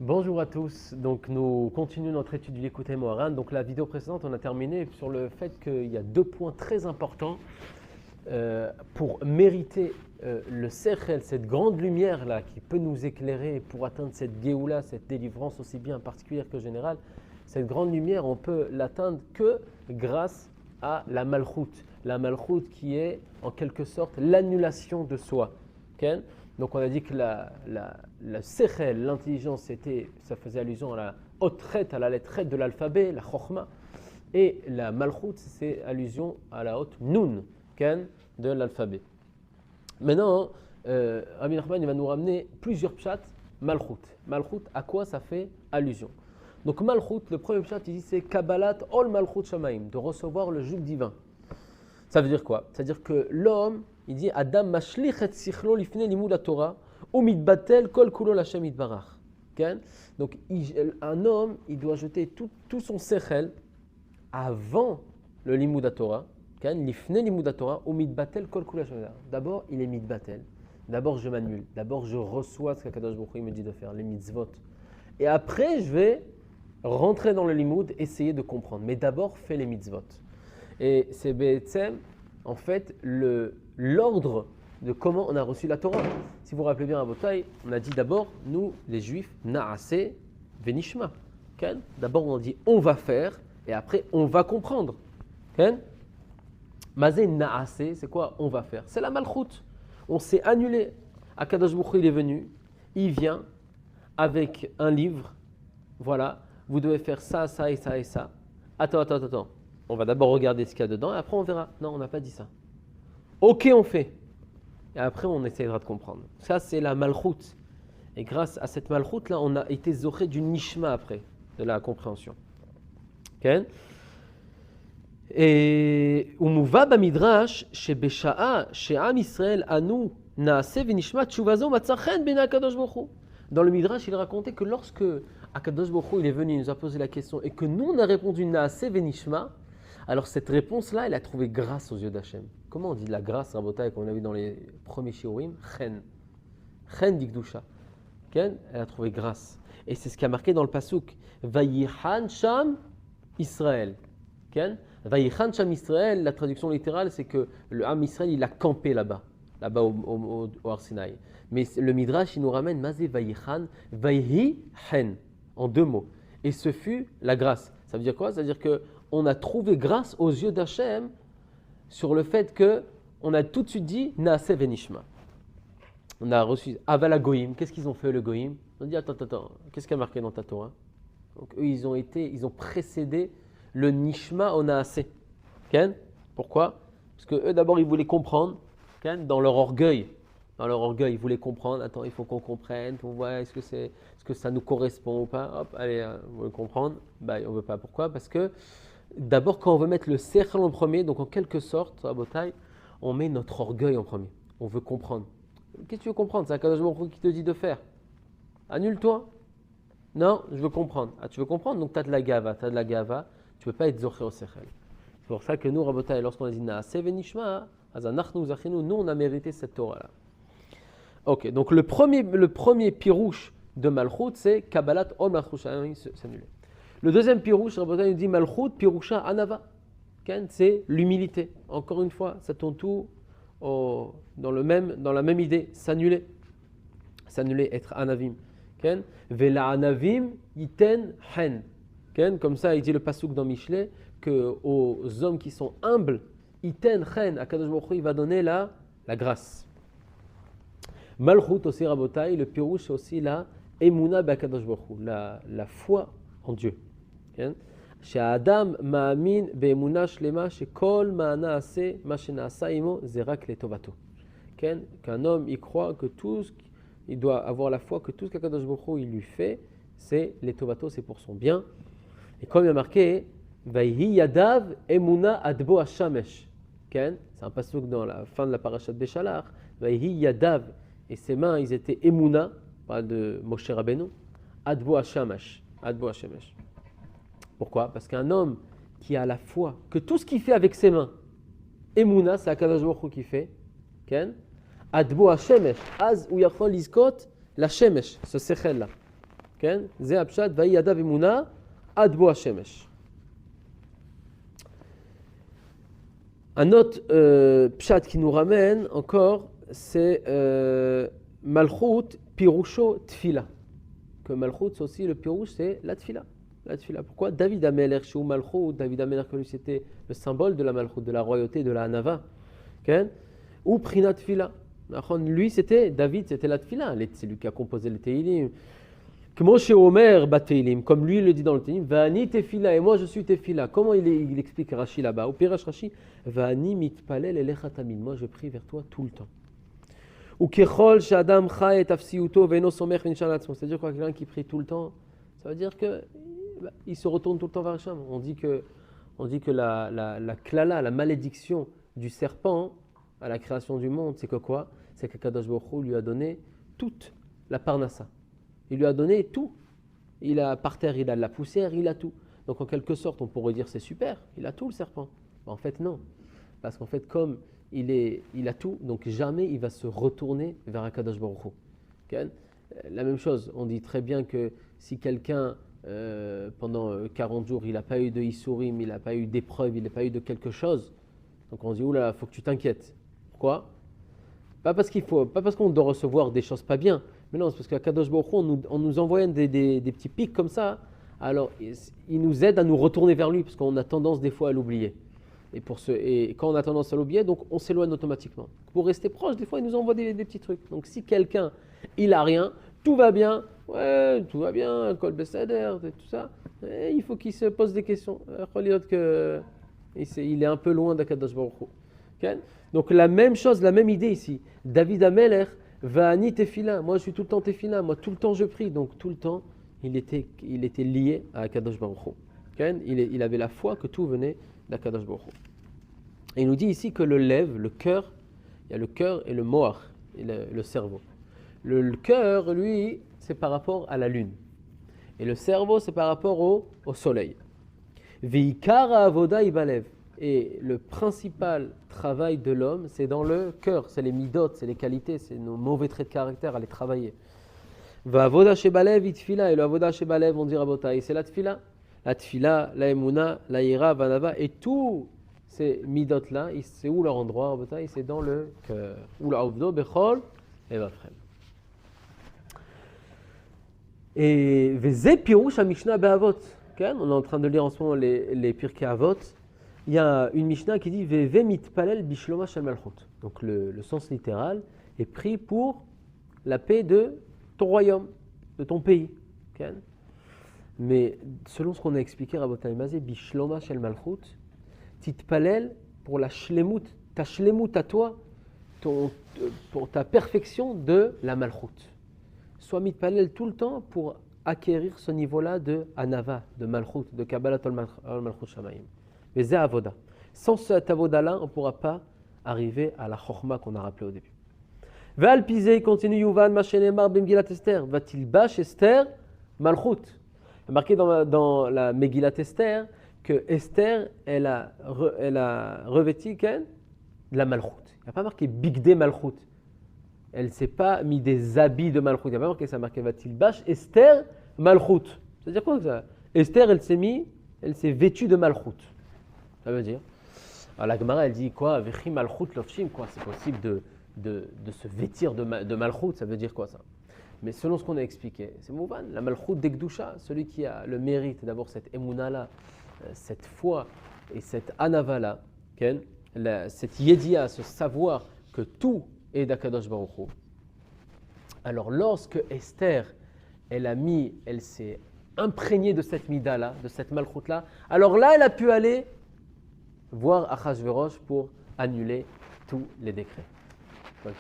Bonjour à tous, donc nous continuons notre étude du Likutei Moharan. Donc la vidéo précédente, on a terminé sur le fait qu'il y a deux points très importants pour mériter le Sechel, cette grande lumière-là qui peut nous éclairer pour atteindre cette Géoula, cette délivrance aussi bien particulière que générale. Cette grande lumière, on peut l'atteindre que grâce à la Malchut. La Malchut qui est en quelque sorte l'annulation de soi. Okay? Donc on a dit que la Sechel, l'intelligence, ça faisait allusion à la haute traite, à la lettre traite de l'alphabet, la Chokhma. Et la Malchut, c'est allusion à la haute Nun, okay, de l'alphabet. Maintenant, Rabbi Nachman va nous ramener plusieurs pshats Malchut. Malchut, à quoi ça fait allusion? Donc Malchut, le premier pshat, il dit c'est Kabbalat Ol Malchut Shamaim, de recevoir le joug divin. Ça veut dire quoi? C'est-à-dire que l'homme, il dit Adam mashlich et sichlo lifne limud Torah ou mitbatel kol kulo l'Hashem yitbarach. Donc un homme, il doit jeter tout son sechel avant le limud Torah. Lifne limud Torah ou mitbatel kol kulo l'Hashem yitbarach. D'abord, il est mitbatel. D'abord, je m'annule. D'abord, je reçois ce qu'Akadosh Baruch Hu me dit de faire, les mitzvot. Et après, je vais rentrer dans le limoud, essayer de comprendre. Mais d'abord, fais les mitzvot. Et c'est Be'etzem, en fait, l'ordre de comment on a reçu la Torah. Si vous vous rappelez bien à votre taille, on a dit d'abord, nous, les Juifs, Na'aseh Venishma. D'abord, on dit on va faire, et après, on va comprendre. Mazé Na'aseh, c'est quoi on va faire? C'est la Malchut. On s'est annulé. Akadosh Baruch Hu, il est venu, il vient avec un livre, voilà. Vous devez faire ça, ça et ça et ça. Attends. On va d'abord regarder ce qu'il y a dedans et après on verra. Non, on n'a pas dit ça. Ok, on fait. Et après, on essaiera de comprendre. Ça, c'est la malchut. Et grâce à cette malchut-là, on a été zoré du nishma après, de la compréhension. Okay? Et umuva bamidrash shebesha'a she'am Israël anu naaseh v'nishma tshuvazo matzachen ben HaKadosh Baruch Hu. Dans le midrash, il racontait que lorsque Akadosh Baruch Hu, il est venu, il nous a posé la question et que nous, on a répondu Naaseh Venishma, alors cette réponse-là, elle a trouvé grâce aux yeux d'Hachem. Comment on dit la grâce, Rabotai, comme on a vu dans les premiers shiurim? Chen. Chen d'Ikdusha. Elle a trouvé grâce. Et c'est ce qui a marqué dans le pasuk. Vayihan Sham Israël. Vayihan Sham Israël, la traduction littérale, c'est que le Ham Israël, il a campé là-bas au Har Sinaï. Mais le Midrash, il nous ramène Mazé Vayichan, Vayhi Hen, en deux mots. Et ce fut la grâce. Ça veut dire quoi? Ça veut dire qu'on a trouvé grâce aux yeux d'Hachem sur le fait qu'on a tout de suite dit Naaseh Venishma. On a reçu Aval Goïm. Qu'est-ce qu'ils ont fait, le Goïm? On a dit attends, qu'est-ce qui a marqué dans ta Torah? Donc eux, ils ont précédé le Nishma au Naaseh. Pourquoi? Parce qu'eux, d'abord, ils voulaient comprendre dans leur orgueil. Dans leur orgueil, ils voulaient comprendre. Attends, il faut qu'on comprenne. On voit est-ce que ça nous correspond ou pas. Hop, allez, vous voulez comprendre? On ne veut pas. Pourquoi? Parce que d'abord, quand on veut mettre le sechel en premier, donc en quelque sorte, à Botaï, on met notre orgueil en premier. On veut comprendre. Qu'est-ce que tu veux comprendre? C'est Akadosh Baruch Hu qui te dit de faire. Annule-toi. Non, je veux comprendre. Ah, tu veux comprendre? Donc tu as de la gava. Tu ne peux pas être zoché au sechel. C'est pour ça que nous, Rabotai, lorsqu'on a dit Naaseh Venishma, nous, on a mérité cette Torah-là. Ok, donc le premier pirouche de Malchut, c'est Kabbalat Ol Malchut Shamaim, s'annuler. Le deuxième pirouche, Rabotai nous dit Malchut Pirusha Anava. C'est l'humilité. Encore une fois, ça tourne tout dans la même idée, s'annuler. S'annuler, être Anavim. Vela Anavim Yiten Hen. Comme ça, il dit le pasuk dans Mishlei qu'aux hommes qui sont humbles, Iten Chen, Akadosh Baruch Hu, il va donner la grâce. Malchut aussi, Rabotai, le pirouche, c'est aussi la Emuna B'Akadosh Baruch Hu, la foi en Dieu. Chez Adam, Ma'amin Be'emuna Shlema, chez Kol Ma'anaase, Ma'shenasa Imo, Zerak Letovato. Qu'un homme, il croit que il doit avoir la foi que tout ce qu'Akadosh Baruch Hu, il lui fait, c'est Letovato, c'est pour son bien. Et comme il y a marqué, Vayhi Yadav Emuna Adbo Hashamesh. C'est un pasuk dans la fin de la parashat Beshalach. Vayhi Yadav, et ses mains, ils étaient Emuna, parle de Moshe Rabbeinu, Adbo Hashamesh. Pourquoi? Parce qu'un homme qui a la foi, que tout ce qu'il fait avec ses mains, Emuna, c'est Akadosh Baruch Hu qui fait, Adbo Hashemesh, Az ou Yachol Izkot, la Shemesh, ce sechel là. כן? זה הפשט, ויהי ידיו אמונה עד בוא השמש. Un autre pshat qui nous ramène encore, c'est Malchut Pirusho Tfila. Que Malchut, c'est aussi le Pirush, c'est la Tfila. La Tfila. Pourquoi David Amelech, chez Malchut, David Amelech, lui, c'était le symbole de la Malchut, de la royauté, de la Hanava. Ou Prina Tfila. Lui, c'était David, c'était la Tfila. C'est lui qui a composé le Teilim. Comme lui le dit dans le Teilim, Va'ani tefila, et moi je suis tefila. Comment il explique Rashi là-bas? Au Pirash Rashi, Va'ani mitpalel elecha tamid. Moi je prie vers toi tout le temps. Ou kechol shadam cha et afsiuto ve'eno somech v'nishan atzmo. C'est-à-dire quoi, quelqu'un qui prie tout le temps, ça veut dire que il se retourne tout le temps vers Hachem. On dit que la klala, la malédiction du serpent à la création du monde, c'est que quoi? C'est que Kadosh Baruch Hu lui a donné toute la parnassa. Il lui a donné tout. Par terre, il a de la poussière, il a tout. Donc en quelque sorte, on pourrait dire c'est super, il a tout le serpent. En fait, non. Parce qu'en fait, comme il a tout, donc jamais il va se retourner vers Akadosh Baruch Hu. Okay? La même chose, on dit très bien que si quelqu'un, pendant 40 jours, il n'a pas eu de Issourim, il n'a pas eu d'épreuve, il n'a pas eu de quelque chose, donc on dit, oula, il faut que tu t'inquiètes. Pourquoi? Pas parce qu'on doit recevoir des choses pas bien, mais non, c'est parce qu'à Kadosh Baruch Hu, on nous envoie des petits pics comme ça, alors il nous aide à nous retourner vers lui, parce qu'on a tendance des fois à l'oublier. Et quand on a tendance à l'oublier, donc on s'éloigne automatiquement. Pour rester proche, des fois il nous envoie des petits trucs. Donc si quelqu'un, il a rien, tout va bien, ouais, tout va bien, Kol Beseder, tout ça, et il faut qu'il se pose des questions. Il est un peu loin d'Akadosh Baruch Hu. Okay? Donc la même chose, la même idée ici. David Amelech, Va'ani tefila. Moi je suis tout le temps tefila. Moi tout le temps je prie. Donc tout le temps il était lié à Akadosh Baruch Hu. Okay? Il avait la foi que tout venait d'Akadosh Baruch Hu. Et il nous dit ici que le lève, le cœur, il y a le cœur et le moach, et le cerveau. Le cœur, lui, c'est par rapport à la lune. Et le cerveau, c'est par rapport au soleil. Ve'ikara avoda ibalev. Et le principal travail de l'homme, c'est dans le cœur, c'est les midot, c'est les qualités, c'est nos mauvais traits de caractère à les travailler. Va avoda shebalev itfila, et le avoda shebalev, on dit rabotai, c'est la tfila, la emuna, la ira, vanava, et tous ces midot là, c'est où leur endroit, rabotai, c'est dans le cœur. Ou la avdo bechol et vafrem. Et veze pirouche a Mishnah be'avot, on est en train de lire en ce moment les Pirkei Avot. Il y a une Mishnah qui dit Veve mitpalel bishloma shel malchut. Donc le sens littéral est pris pour la paix de ton royaume, de ton pays. Okay? Mais selon ce qu'on a expliqué, Rabotai Mazé, bishloma shel malchut, titpalel pour la shlemut, ta shlemut à toi, pour ta perfection de la malchut. Sois mitpalel tout le temps pour acquérir ce niveau-là de anava, de malchut, de kabbalat al-malchut shamayim. Mais c'est avoda. Sans cet avoda-là, on ne pourra pas arriver à la chorma qu'on a rappelé au début. Val pisé, continue Yuvan, Machenemar, Bemgilat Esther. Va-t-il bâche Esther, Malchut? Il est marqué dans la Megillat Esther que Esther, elle a revêti de la Malchut. Il n'y a pas marqué Bigde Malchut. Elle ne s'est pas mis des habits de Malchut. Il n'y a pas marqué ça. Marqué va-t-il bâche Esther, Malchut. C'est-à-dire quoi ça? Esther, elle s'est vêtue de Malchut. Ça veut dire. Alors la Gemara, elle dit quoi? Vechi malchut lofshim, quoi? C'est possible de se vêtir de malchut, ça veut dire quoi ça? Mais selon ce qu'on a expliqué, c'est mouvan, la malchut d'Ekdusha, celui qui a le mérite d'avoir cette émouna-là, cette foi et cette anava-là, cette yedia, ce savoir que tout est d'Akadosh Baruch Hu. Alors lorsque Esther, elle s'est imprégnée de cette mida-là, de cette malchut-là, alors là, elle a pu aller voir Achashverosh pour annuler tous les décrets. Okay.